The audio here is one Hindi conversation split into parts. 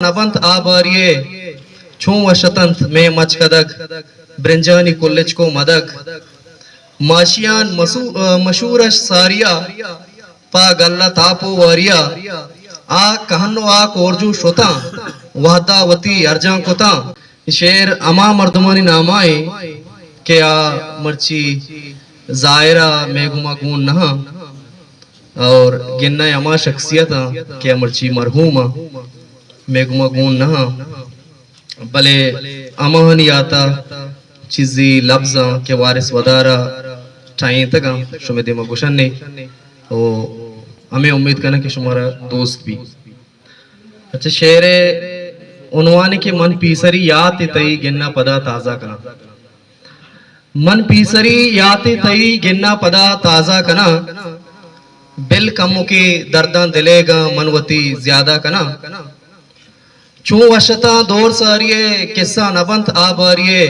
नबंत आबारिये छू वशतंत में मचकदक ब्रंजानी कुल्लिच को मदक माशियान मशूरश सारिया पा गल्ला तापो वारिया आ कहनो आ कोरजू शोता वहदा वती अर्जा कोता शेर अमा मर्दमानी नामाए के आ मर्ची जायरा मेगुमा गुन नहा और गिन्ना अमा शख्सियत के मर्ची मरहूमा मेगुमा गुन नहा भले अमहन याता चीज़ी लफ्ज़ा के वारिस वदारा टाइम तक शुमे दिमा गुशन ने तो हमें उम्मीद करना कि शुमारा दोस्त भी अच्छा शेरे उन्वाने के मन पीसरी याते तई गिन्ना पदा ताज़ा कना मन पीसरी याते तई गिन्ना पदा ताज़ा कना बिल कमो के दर्दा दिलेगा मनवती ज्यादा कना छू वशता दौर सारिये किस्सा नबंत आबारिये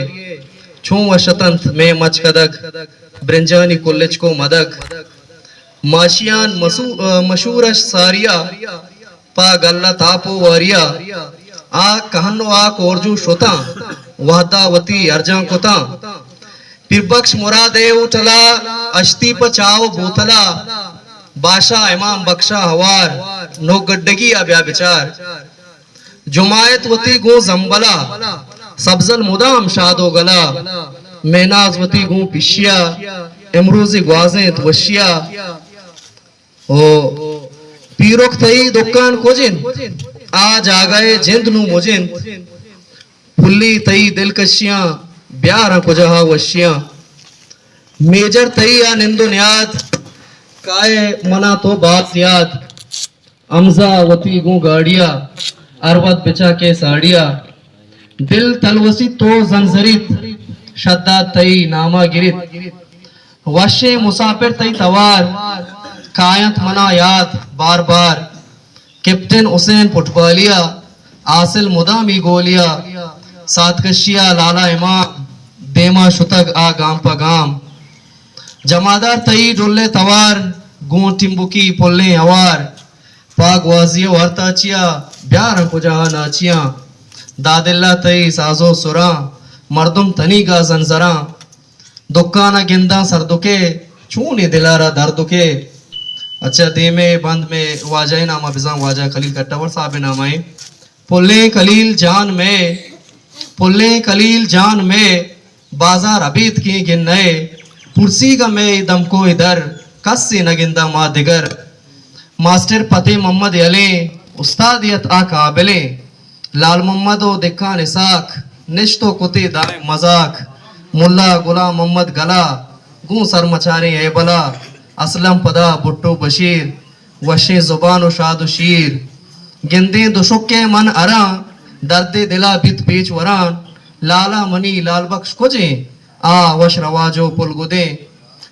छू वशतंत में मचकदक ब्रंजानी कुल्लिच को मदक माशियान मशूरश सारिया पा गल्ला तापो वारिया आ कहनो आ कोरजू शोता वहदा वती अर्जा कोता पिरबख्श मुरादे उठला अश्ती पचाओ भूतला बाशा इमाम बख्शा हवार नो गड्डगी अब्या विचार जुमायत वती गो जंबला सब्जल मुदाम शादो गला मेनाज वती गो पिशिया इमरूजी ग्वाजें वशिया ओ पीरोक तई दुकान कोजिन आज आ गए जिंद नु मुजिन फुल्ली तई दिलकशियां ब्यारा कुजहा वशियां मेजर तई आ निंदो न्याद काए मना तो बात याद अमजा वती गो गाड़िया अरवत बिचा के साड़िया दिल तलवसी तो जंजरित शद्दा तई नामा गिरित वशे मुसाफिर तई तवार कायत मना याद बार बार कैप्टन हुसैन फुटबॉलिया आसिल मुदामी गोलिया सातकशिया लाला इमाम देमा शुतग आ गाम पा गाम जमादार तई डोले तवार गो टिम्बुकी पोल्ले अवार पाग वाजियो हरताचिया ब्यार कुजहा नाचिया दादिल्ला तई साजो सुरा मर्दुम तनी का जंजरा दुकाना गिंदा सरदुके छूने दिलारा दर्दुके अच्छा दे में बंद में वाजाए नामा बिजा वाजा खलील कट्टावर साहब नामाए पुल्ले खलील जान में बाजार अबीद की गिन नए पुरसी का में दम को इधर कस से न गिंदा मा दिगर मास्टर फतेह मोहम्मद अली उस्तादियत आ काबिले लाल मोहम्मद ओ दिक्का निसाक निश्तो कुते दाए मजाक मुल्ला गुलाम मोहम्मद गला गू सर मचारे ए बला असलम पदा भुट्टो बशीर वशे जुबान शाद शीर गिंदे दुशुक्के मन अरा दर्दे दिला बित पेच वरान लाला मनी लाल बख्श कुजे आ वश रवाजो पुलगुदे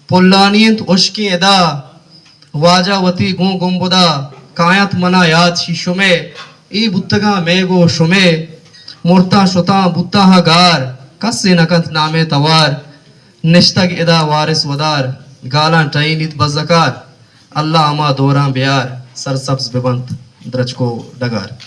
पुल्लानियत उश्की एदा वाजावती गो गुम्बुदा कायत मना याद शिशुमे ई बुत्तगा मेगो शुमे मुर्ता शुता बुत्ता हा गार कस्से नकंत नामे तवार निश्तग एदा वारिस वदार गाला टाइनित बज़कार अल्लाह अमा दोरा ब्यार सरसब्ज बेबंत द्रज को डगार।